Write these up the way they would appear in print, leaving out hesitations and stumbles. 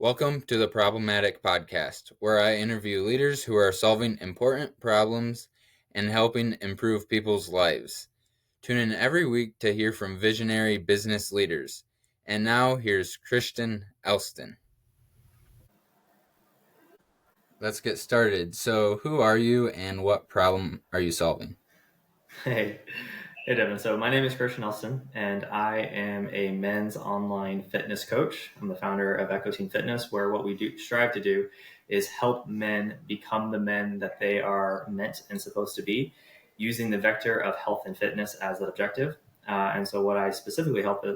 Welcome to the Problematic Podcast, where I interview leaders who are solving important problems and helping improve people's lives. Tune in every week to hear from visionary business leaders. And now here's Christian Elston. Let's get started. So, who are you and what problem are you solving? Hey, Devin. So my name is Christian Elston, and I am a men's online fitness coach. I'm the founder of Echo Team Fitness, where what we strive to do is help men become the men that they are meant and supposed to be, using the vector of health and fitness as that objective. And so what I specifically help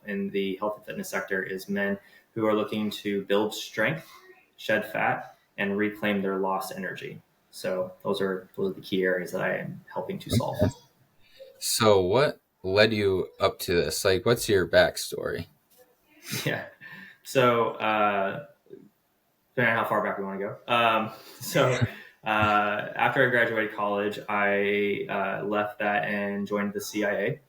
in the health and fitness sector is men who are looking to build strength, shed fat, and reclaim their lost energy. So those are the key areas that I am helping to solve. So, what led you up to this? What's your backstory? Yeah. So depending on how far back we want to go. After I graduated college, I left that and joined the CIA,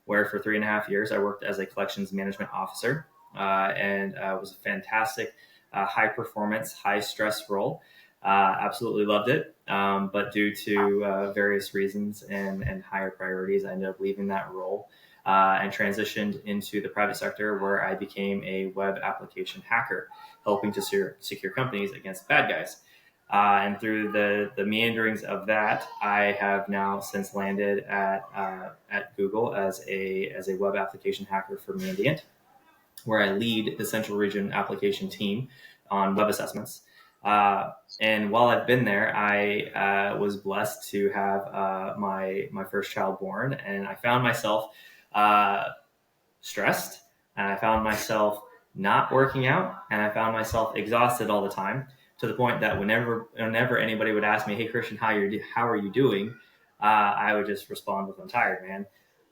where for 3.5 years I worked as a collections management officer, and was a fantastic, high performance, high stress role. Absolutely loved it, but due to various reasons and higher priorities, I ended up leaving that role and transitioned into the private sector, where I became a web application hacker, helping to secure companies against bad guys. And through the meanderings of that, I have now since landed at Google as a web application hacker for Mandiant, where I lead the Central Region application team on web assessments. And while I've been there, I was blessed to have my first child born, and I found myself stressed, and I found myself not working out, and I found myself exhausted all the time, to the point that whenever anybody would ask me, "Hey Christian, how are you doing?" I would just respond with, "I'm tired, man."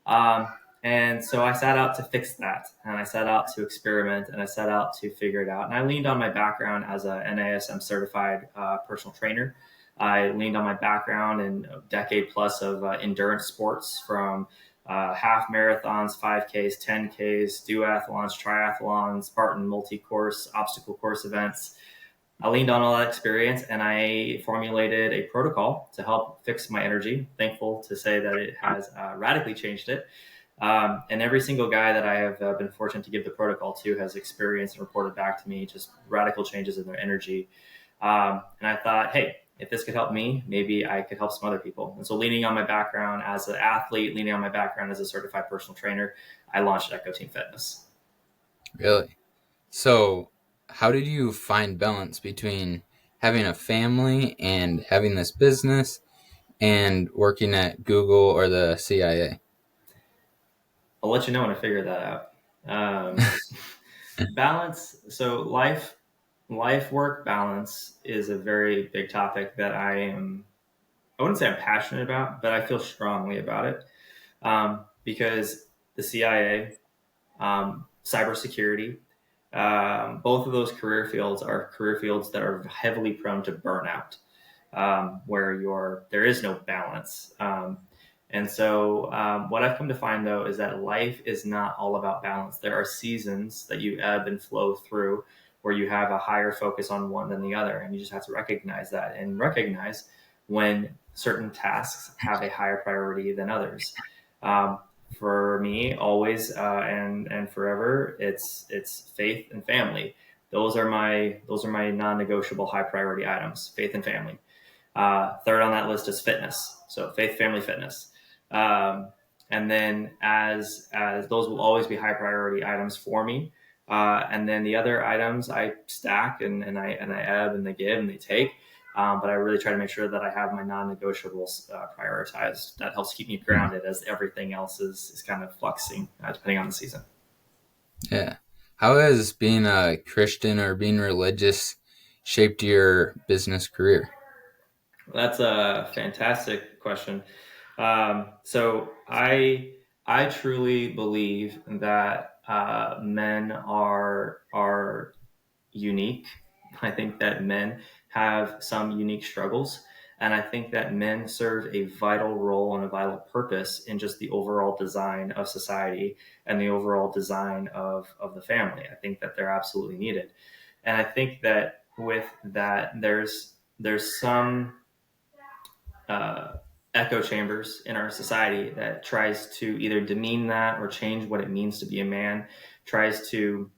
Um, and so I set out to fix that, and I set out to experiment, and I set out to figure it out. And I leaned on my background as a NASM certified personal trainer. I leaned on my background in a decade plus of endurance sports, from half marathons, 5Ks, 10Ks, duathlons, triathlons, Spartan multi-course, obstacle course events. I leaned on all that experience, and I formulated a protocol to help fix my energy. Thankful to say that it has radically changed it. And every single guy that I have been fortunate to give the protocol to has experienced and reported back to me just radical changes in their energy. And I thought, hey, if this could help me, maybe I could help some other people. And so, leaning on my background as an athlete, leaning on my background as a certified personal trainer, I launched Echo Team Fitness. Really? So, how did you find balance between having a family and having this business and working at Google or the CIA? I'll let you know when I figure that out. Um, balance. So life work balance is a very big topic that I wouldn't say I'm passionate about, but I feel strongly about it, because the CIA, cybersecurity, both of those career fields are career fields that are heavily prone to burnout, where there is no balance. What I've come to find, though, is that life is not all about balance. There are seasons that you ebb and flow through, where you have a higher focus on one than the other, and you just have to recognize that, and recognize when certain tasks have a higher priority than others. Um, for me, always and forever, it's faith and family. Those are my non-negotiable high priority items: faith and family. Third on that list is fitness. So faith, family, fitness. And then as those will always be high priority items for me. And then the other items I stack, and I ebb, and they give and they take. But I really try to make sure that I have my non-negotiables prioritized. That helps keep me grounded, as everything else is kind of fluxing depending on the season. Yeah. How has being a Christian or being religious shaped your business career? That's a fantastic question. So I truly believe that men are unique. I think that men have some unique struggles, and I think that men serve a vital role and a vital purpose in just the overall design of society and the overall design of the family. I think that they're absolutely needed. And I think that with that, there's some uh, echo chambers in our society that tries to either demean that or change what it means to be a man, tries to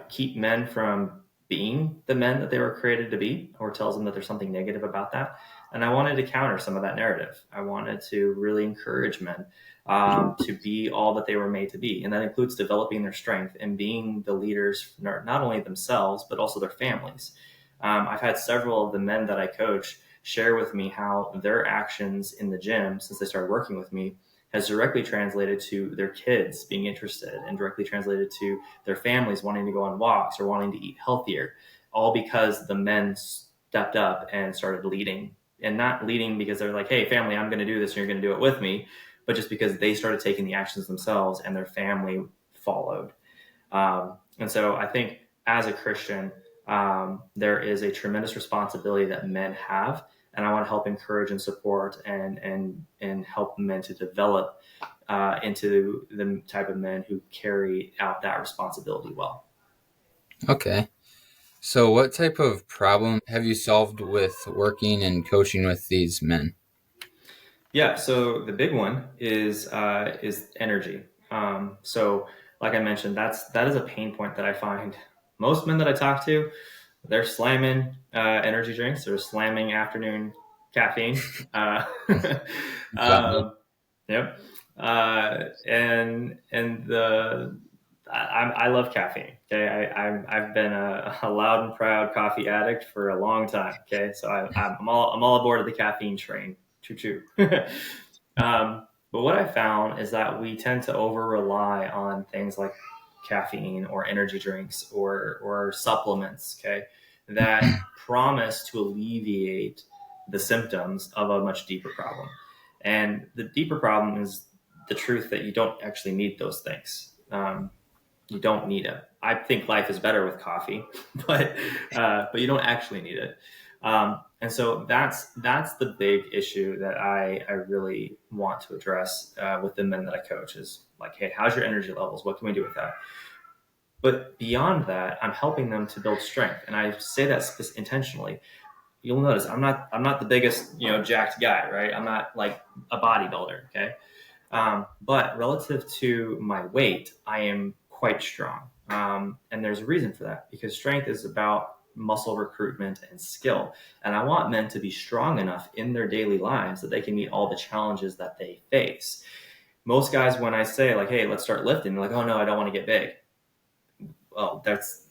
keep men from being the men that they were created to be, or tells them that there's something negative about that. And I wanted to counter some of that narrative. I wanted to really encourage men to be all that they were made to be. And that includes developing their strength and being the leaders, not only themselves, but also their families. I've had several of the men that I coach share with me how their actions in the gym since they started working with me has directly translated to their kids being interested and directly translated to their families wanting to go on walks or wanting to eat healthier, all because the men stepped up and started leading. And not leading because they're like, hey, family, I'm going to do this and you're going to do it with me, but just because they started taking the actions themselves and their family followed. And so I think as a Christian, there is a tremendous responsibility that men have, and I want to help encourage and support and help men to develop into the type of men who carry out that responsibility well. Okay. So, what type of problem have you solved with working and coaching with these men? Yeah, so the big one is energy. So, like I mentioned, that is a pain point that I find most men that I talk to, they're slamming energy drinks, they're slamming afternoon caffeine. Valid. Um, yep. And the I love caffeine. Okay, I've been a loud and proud coffee addict for a long time. Okay, so I'm all aboard of the caffeine train. Choo choo. But what I found is that we tend to over rely on things like caffeine or energy drinks or supplements. Okay, that promise to alleviate the symptoms of a much deeper problem. And the deeper problem is the truth that you don't actually need those things. You don't need it. I think life is better with coffee, but you don't actually need it. And so that's the big issue that I really want to address with the men that I coach is like, hey, how's your energy levels? What can we do with that? But beyond that, I'm helping them to build strength, and I say that intentionally. You'll notice I'm not the biggest jacked guy, right? I'm not like a bodybuilder, okay? But relative to my weight, I am quite strong. And there's a reason for that because strength is about muscle recruitment and skill. And I want men to be strong enough in their daily lives that they can meet all the challenges that they face. Most guys, when I say like, hey, let's start lifting, they're like, oh no, I don't want to get big. Well, that's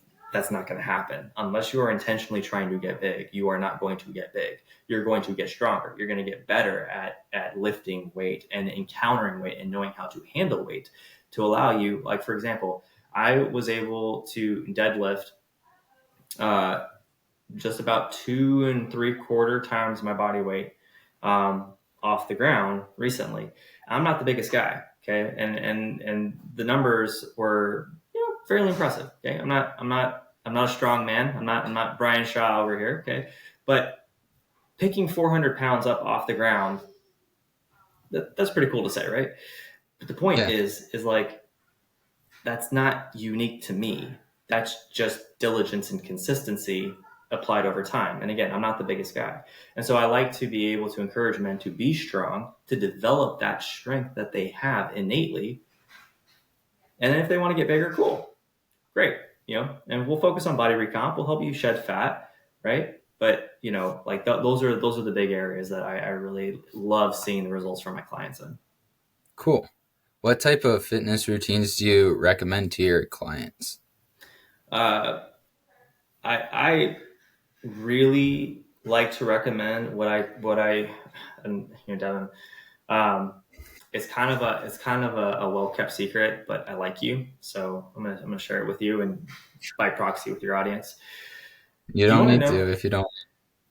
not going to happen unless you are intentionally trying to get big. You are not going to get big. You're going to get stronger. You're going to get better at lifting weight and encountering weight and knowing how to handle weight to allow you, like for example, I was able to deadlift uh, just about 2 3/4 times my body weight off the ground recently. I'm not the biggest guy, okay, and the numbers were fairly impressive. Okay, I'm not a strong man. I'm not Brian Shaw over here. Okay, but picking 400 pounds up off the ground, that's pretty cool to say, right? But the point Yeah. is like that's not unique to me. That's just diligence and consistency applied over time. And again, I'm not the biggest guy. And so I like to be able to encourage men to be strong, to develop that strength that they have innately. And then if they want to get bigger, cool. Great. And we'll focus on body recomp. We'll help you shed fat, right? But like those are the big areas that I really love seeing the results from my clients in. Cool. What type of fitness routines do you recommend to your clients? Uh, I really like to recommend what I and Devin. Um, it's kind of a well kept secret, but I like you, so I'm gonna share it with you and by proxy with your audience. You Do you don't want to need know? to if you don't.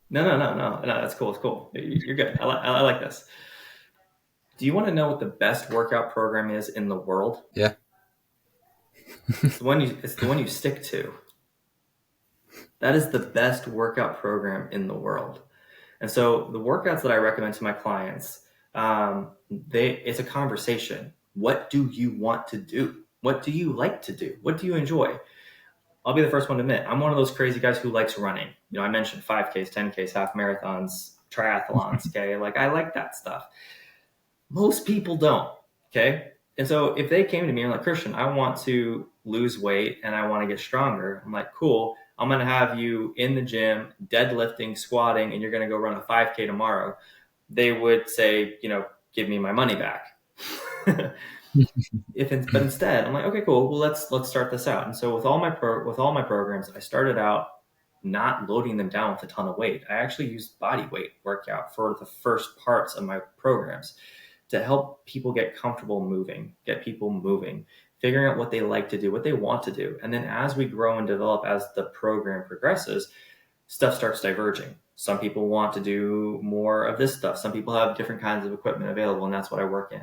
No. That's cool. It's cool. You're good. I like this. Do you want to know what the best workout program is in the world? Yeah. It's the one you stick to. That is the best workout program in the world. And so the workouts that I recommend to my clients, it's a conversation. What do you want to do? What do you like to do? What do you enjoy? I'll be the first one to admit I'm one of those crazy guys who likes running. I mentioned 5Ks, 10Ks, half marathons, triathlons. Okay, like I like that stuff. Most people don't. Okay, and so if they came to me and like, Christian, I want to lose weight and I want to get stronger, I'm like, cool. I'm going to have you in the gym, deadlifting, squatting, and you're going to go run a 5K tomorrow. They would say, give me my money back. But instead, I'm like, okay, cool. Well, let's start this out. And so with all my programs, I started out not loading them down with a ton of weight. I actually used body weight workout for the first parts of my programs to help people get comfortable moving, figuring out what they like to do, what they want to do. And then as we grow and develop, as the program progresses, stuff starts diverging. Some people want to do more of this stuff. Some people have different kinds of equipment available, and that's what I work in.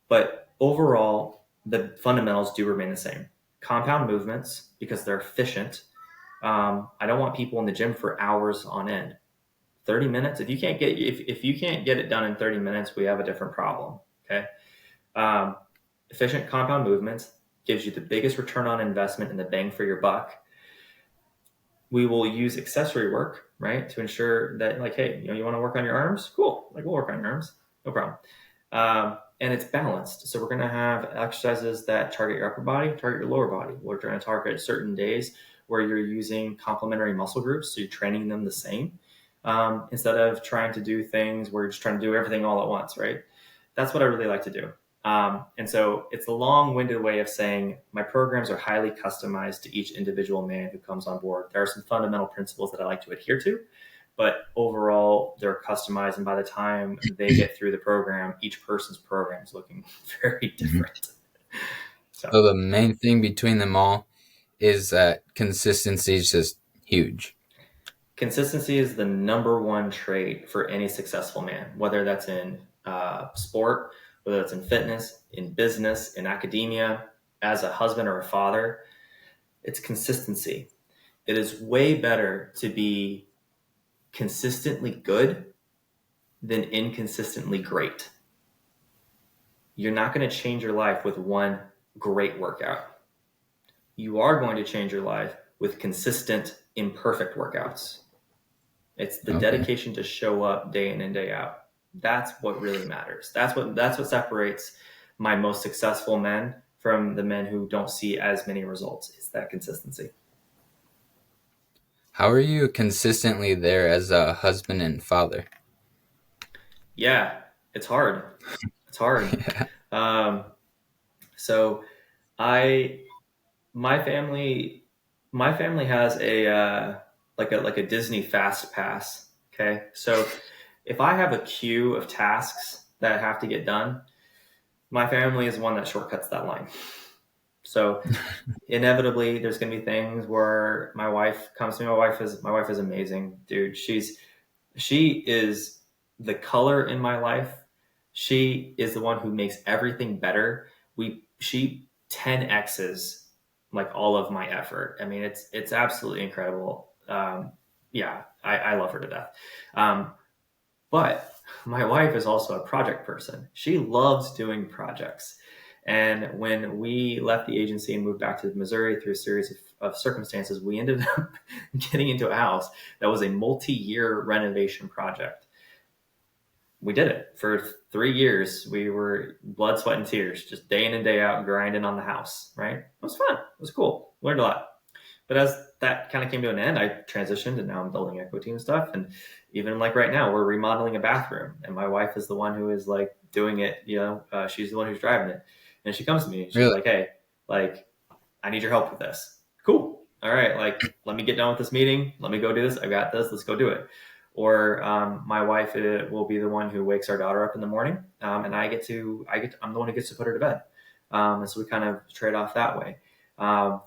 But overall, the fundamentals do remain the same. Compound movements, because they're efficient. I don't want people in the gym for hours on end. 30 minutes. If you can't get it done in 30 minutes, we have a different problem. Okay. Efficient compound movements gives you the biggest return on investment and the bang for your buck. We will use accessory work, right, to ensure that, like, hey, you want to work on your arms? Cool. Like, we'll work on your arms. No problem. And it's balanced. So we're going to have exercises that target your upper body, target your lower body. We're going to target certain days where you're using complementary muscle groups. So you're training them the same. Instead of trying to do things where you're just trying to do everything all at once, right? That's what I really like to do. And so it's a long-winded way of saying my programs are highly customized to each individual man who comes on board. There are some fundamental principles that I like to adhere to, but overall they're customized. And by the time they get through the program, each person's program is looking very different. So the main thing between them all is that consistency is just huge. Consistency is the number one trait for any successful man, whether that's in sport, whether that's in fitness, in business, in academia, as a husband or a father. It's consistency. It is way better to be consistently good than inconsistently great. You're not going to change your life with one great workout. You are going to change your life with consistent, imperfect workouts. It's the dedication to show up day in and day out. That's what really matters. That's what separates my most successful men from the men who don't see as many results. It's that consistency. How are you consistently there as a husband and father? Yeah, it's hard. It's hard. Yeah. So my family has a like a Disney fast pass. Okay. So if I have a queue of tasks that have to get done, my family is one that shortcuts that line. So inevitably there's going to be things where my wife comes to me. My wife is amazing, dude. She is the color in my life. She is the one who makes everything better. She 10x's like all of my effort. I mean, it's absolutely incredible. Yeah, I love her to death. But my wife is also a project person. She loves doing projects. And when we left the agency and moved back to Missouri through a series of circumstances, we ended up getting into a house that was a multi-year renovation project. We did it for 3 years. We were blood, sweat, and tears, just day in and day out, grinding on the house, right? It was fun. It was cool. Learned a lot. But as that kind of came to an end, I transitioned and now I'm building equity and stuff. And even like right now, we're remodeling a bathroom and my wife is the one who is like doing it. She's the one who's driving it. And she comes to me and she's like, hey, like, I need your help with this. Cool. All right. Like, let me get done with this meeting. Let me go do this. I got this. Let's go do it. Or my wife will be the one who wakes our daughter up in the morning, and I'm the one who gets to put her to bed. And so we kind of trade off that way.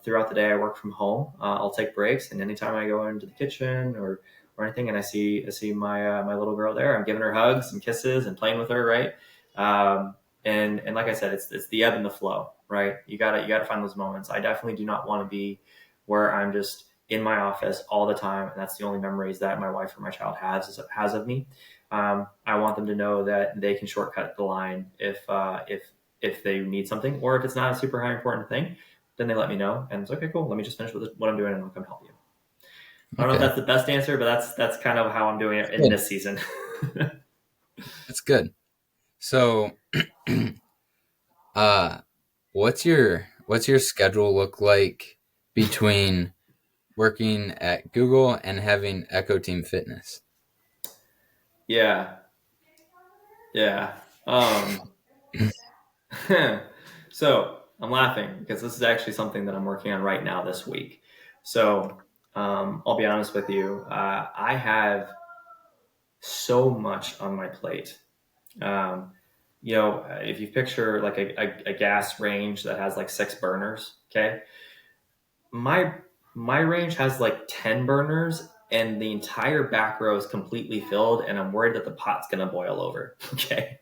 Throughout the day, I work from home. I'll take breaks, and anytime I go into the kitchen or anything, and I see my little girl there, I'm giving her hugs and kisses and playing with her, right? And like I said, it's the ebb and the flow, right? You gotta find those moments. I definitely do not want to be where I'm just in my office all the time, and that's the only memories that my wife or my child has of me. I want them to know that they can shortcut the line if they need something, or if it's not a super high important thing. then they let me know, and it's okay, cool. Let me just finish with what I'm doing, and I'll come help you. I don't know if Okay. that's the best answer, but that's kind of how I'm doing it in Good. this season. That's good. So, uh, what's your schedule look like between working at Google and having Echo Team Fitness? Yeah, yeah. So I'm laughing because this is actually something that I'm working on right now this week. So I'll be honest with you. I have so much on my plate. Um, if you picture like a gas range that has like 6 burners, okay, my my range has like 10 burners, and the entire back row is completely filled, and I'm worried that the pot's gonna boil over. Okay,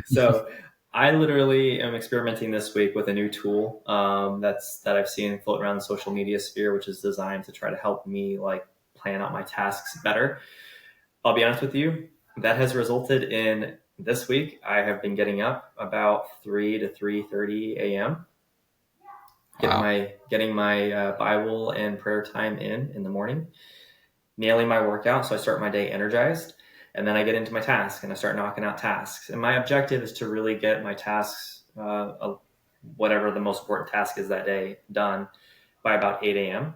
so I literally am experimenting this week with a new tool that I've seen float around the social media sphere, which is designed to try to help me like plan out my tasks better. I'll be honest with you, that has resulted in this week I have been getting up about 3 to 3:30 a.m. Wow. Getting my Bible and prayer time in the morning, nailing my workout so I start my day energized, and then I get into my task and I start knocking out tasks. And my objective is to really get my tasks, whatever the most important task is that day, done by about 8 a.m.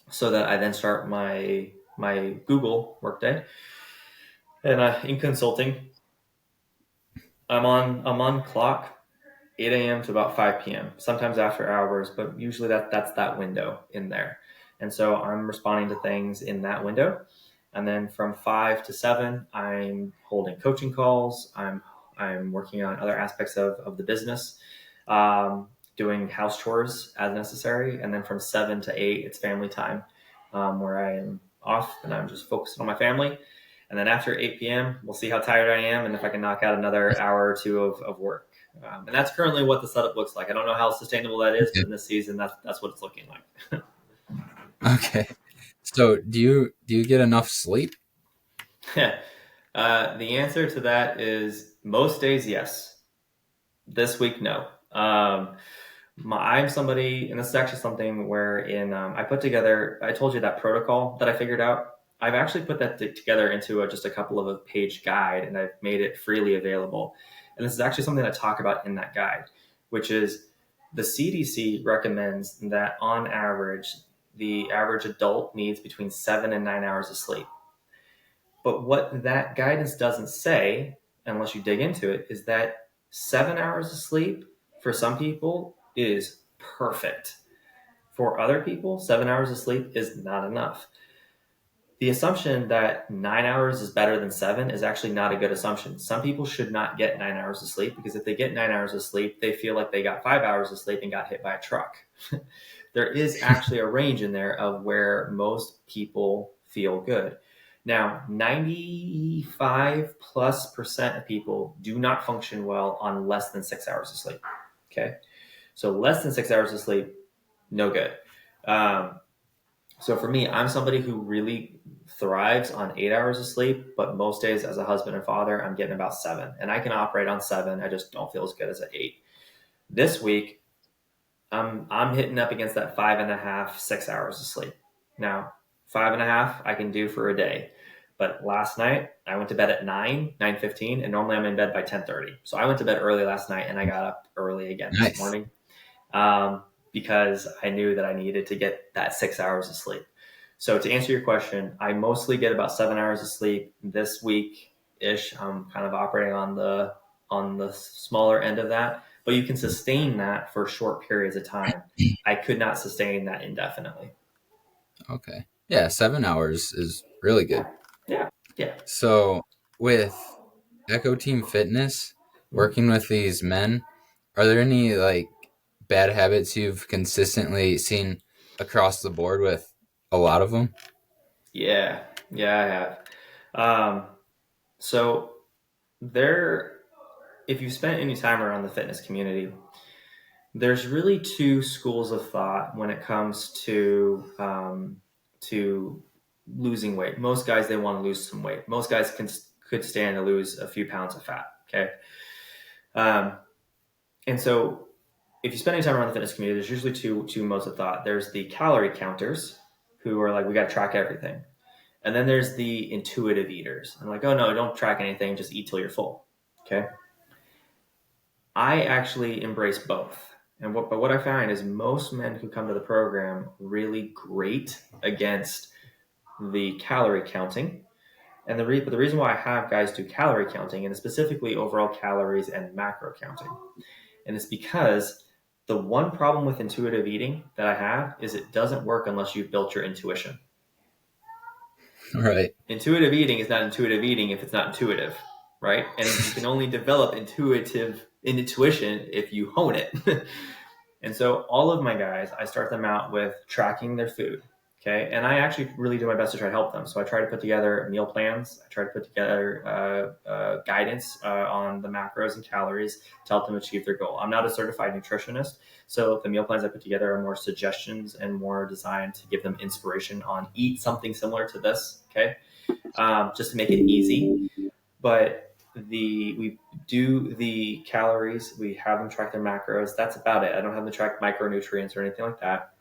so that I then start my Google workday. And in consulting, I'm on clock 8 a.m. to about 5 p.m. Sometimes after hours, but usually that's that window in there. And so I'm responding to things in that window. And then from 5 to 7, I'm holding coaching calls. I'm working on other aspects of the business, doing house chores as necessary. And then from 7 to 8, it's family time, where I am off and I'm just focused on my family. And then after 8 p.m., we'll see how tired I am and if I can knock out another hour or two of work. And that's currently what the setup looks like. I don't know how sustainable that is, but Okay. in this season, that's what it's looking like. Okay. So, do you get enough sleep? The answer to that is most days, yes. This week, no. I'm somebody, and this is actually something where I put together. I told you that protocol that I figured out. I've actually put that together into just a couple of a page guide, and I've made it freely available. And this is actually something I talk about in that guide, which is the CDC recommends that on average, the average adult needs between 7 and 9 hours of sleep. But what that guidance doesn't say, unless you dig into it, is that 7 hours of sleep for some people is perfect. For other people, 7 hours of sleep is not enough. The assumption that 9 hours is better than seven is actually not a good assumption. Some people should not get 9 hours of sleep because if they get 9 hours of sleep, they feel like they got 5 hours of sleep and got hit by a truck. There is actually a range in there of where most people feel good. Now, 95 plus percent of people do not function well on less than 6 hours of sleep. Okay. So less than 6 hours of sleep, no good. Um, so for me, I'm somebody who really thrives on 8 hours of sleep, but most days as a husband and father, I'm getting about 7. And I can operate on 7. I just don't feel as good as at 8. This week, I'm hitting up against that 5.5, 6 hours of sleep. Now, 5.5 I can do for a day. But last night I went to bed at 9:15, and normally I'm in bed by 10:30. So I went to bed early last night and I got up early again this Nice. morning, because I knew that I needed to get that 6 hours of sleep. So to answer your question, I mostly get about 7 hours of sleep this week ish. I'm kind of operating on the smaller end of that, but you can sustain that for short periods of time. I could not sustain that indefinitely. Okay. Yeah, 7 hours is really good. Yeah, yeah. So, with Echo Team Fitness, Mhm. working with these men, are there any like bad habits you've consistently seen across the board with a lot of them? Yeah, yeah, I have. So there, if you spent any time around the fitness community, there's really two schools of thought when it comes to losing weight. Most guys, they want to lose some weight. Most guys could stand to lose a few pounds of fat. Okay, um, and so if you spend any time around the fitness community, there's usually two modes of thought. There's the calorie counters who are like, we got to track everything. And then there's the intuitive eaters. And like, oh no, don't track anything, just eat till you're full. Okay. I actually embrace both. But what I find is most men who come to the program really grate against the calorie counting. And the reason why I have guys do calorie counting, and specifically overall calories and macro counting, and it's because the one problem with intuitive eating that I have is it doesn't work unless you've built your intuition. Right. Intuitive eating is not intuitive eating if it's not intuitive, right? And you can only develop intuition if you hone it. And so all of my guys, I start them out with tracking their food. Okay. And I actually really do my best to try to help them. So I try to put together meal plans. I try to put together guidance on the macros and calories to help them achieve their goal. I'm not a certified nutritionist. So the meal plans I put together are more suggestions and more designed to give them inspiration on eat something similar to this. Okay. Just to make it easy. But we do the calories, we have them track their macros. That's about it. I don't have them track micronutrients or anything like that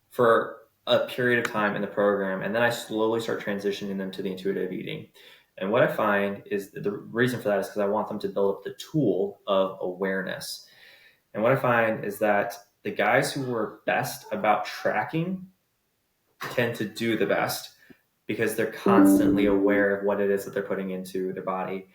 for a period of time in the program, and then I slowly start transitioning them to the intuitive eating. And what I find is the reason for that is because I want them to build up the tool of awareness. And what I find is that the guys who are best about tracking tend to do the best because they're constantly aware of what it is that they're putting into their body.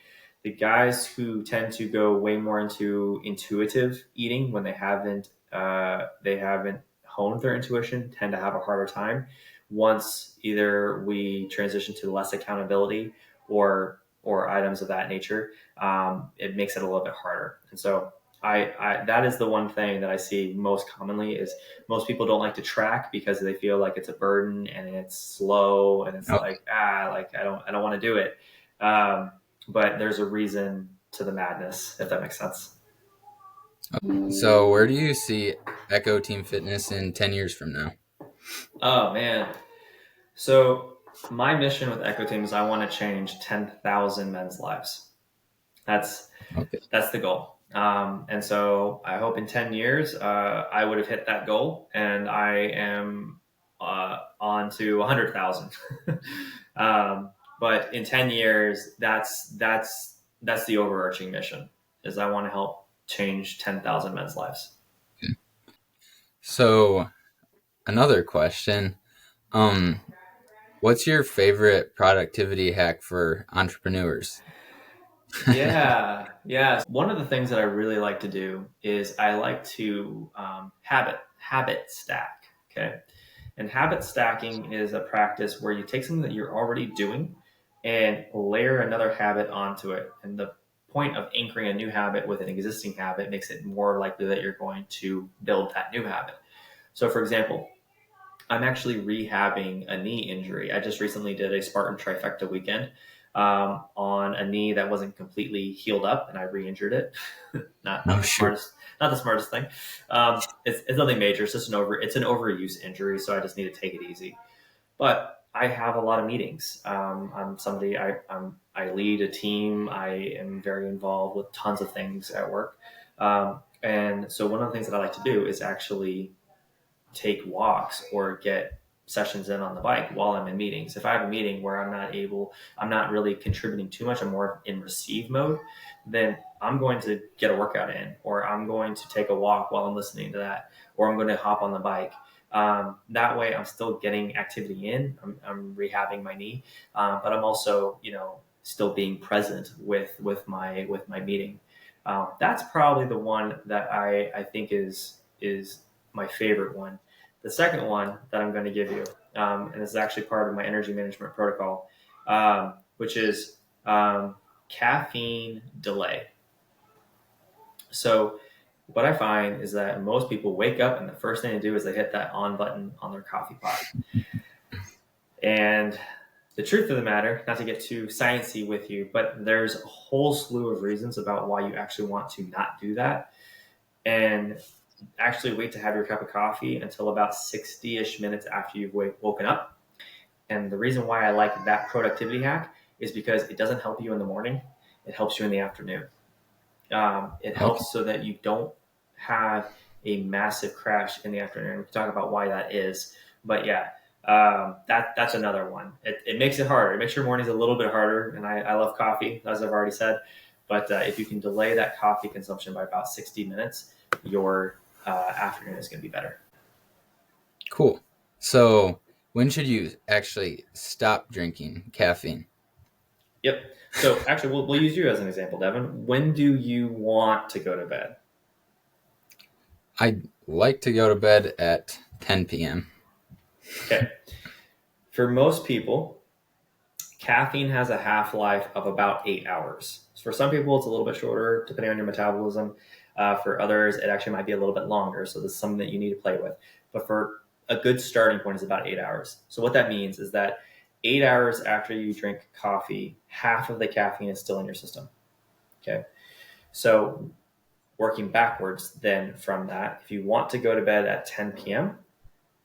The guys who tend to go way more into intuitive eating when they haven't honed their intuition tend to have a harder time once either we transition to less accountability or items of that nature. It makes it a little bit harder. And so I that is the one thing that I see most commonly is most people don't like to track because they feel like it's a burden and it's slow and it's like I don't want to do it. But there's a reason to the madness, if that makes sense. So, where do you see Echo Team Fitness in 10 years from now? Oh man. So my mission with Echo Team is I want to change 10,000 men's lives. That's Okay. that's the goal. And so I hope in 10 years I would have hit that goal, and I am on to 100,000. But in 10 years, that's the overarching mission. Is I want to help change 10,000 men's lives. So, another question. What's your favorite productivity hack for entrepreneurs? Yeah. One of the things that I really like to do is I like to habit stack. Okay, and habit stacking is a practice where you take something that you're already doing and layer another habit onto it. And the point of anchoring a new habit with an existing habit makes it more likely that you're going to build that new habit. So, for example, I'm actually rehabbing a knee injury. I just recently did a Spartan trifecta weekend on a knee that wasn't completely healed up, and I re-injured it. not Oh, the smartest, not the smartest thing. It's nothing major. It's just it's an overuse injury, so I just need to take it easy. But I have a lot of meetings. I'm somebody. I lead a team. I am very involved with tons of things at work, and so one of the things that I like to do is actually take walks or get sessions in on the bike while I'm in meetings. If I have a meeting where I'm not really contributing too much, I'm more in receive mode, then I'm going to get a workout in, or I'm going to take a walk while I'm listening to that, or I'm going to hop on the bike. That way I'm still getting activity in. I'm rehabbing my knee, but I'm also, still being present with my meeting. That's probably the one that I think is my favorite one. The second one that I'm going to give you, and this is actually part of my energy management protocol, which is caffeine delay. So what I find is that most people wake up and the first thing they do is they hit that on button on their coffee pot. And the truth of the matter, not to get too sciencey with you, but there's a whole slew of reasons about why you actually want to not do that. And actually wait to have your cup of coffee until about 60-ish minutes after you've woken up. And the reason why I like that productivity hack is because it doesn't help you in the morning. It helps you in the afternoon. It Okay. helps so that you don't have a massive crash in the afternoon. We can talk about why that is. But yeah, that's another one. It makes it harder. It makes your mornings a little bit harder. And I love coffee, as I've already said. But if you can delay that coffee consumption by about 60 minutes, your afternoon is going to be better. Cool. So, when should you actually stop drinking caffeine? Yep. So actually, we'll use you as an example, Devin. When do you want to go to bed? I like to go to bed at 10 p.m. Okay. For most people, caffeine has a half life of about 8 hours. So for some people, it's a little bit shorter, depending on your metabolism. For others, it actually might be a little bit longer. So this is something that you need to play with. But for a good starting point is about 8 hours. So what that means is that 8 hours after you drink coffee, half of the caffeine is still in your system. Okay. So working backwards then from that, if you want to go to bed at 10 p.m.,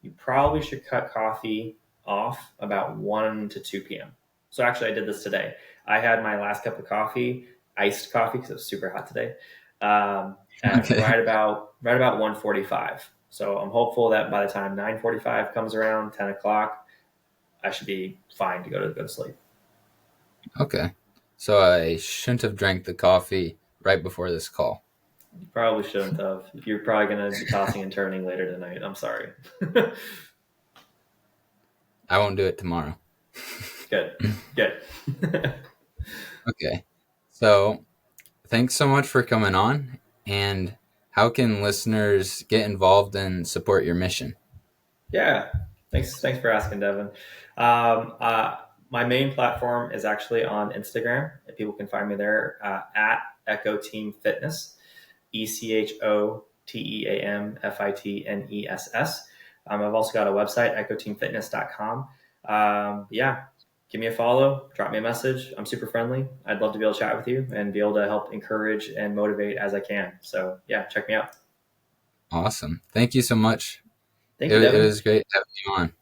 you probably should cut coffee off about 1 to 2 p.m. So actually, I did this today. I had my last cup of coffee, iced coffee, because it was super hot today, at Okay. right about 1:45. So I'm hopeful that by the time 9:45 comes around, 10 o'clock, I should be fine to go to sleep. Okay. So, I shouldn't have drank the coffee right before this call. You probably shouldn't have. You're probably going to be tossing and turning later tonight. I'm sorry. I won't do it tomorrow. Good. Good. Okay. So, thanks so much for coming on. And how can listeners get involved and support your mission? Yeah, thanks for asking, Devin. Um, uh, my main platform is actually on Instagram. If people can find me there at Echo Team Fitness, ECHOTEAMFITNESS. I've also got a website, echoteamfitness.com. Yeah, give me a follow, drop me a message. I'm super friendly. I'd love to be able to chat with you and be able to help encourage and motivate as I can. So yeah, check me out. Awesome. Thank you so much. Thank It, you, it Devin. was great having you on.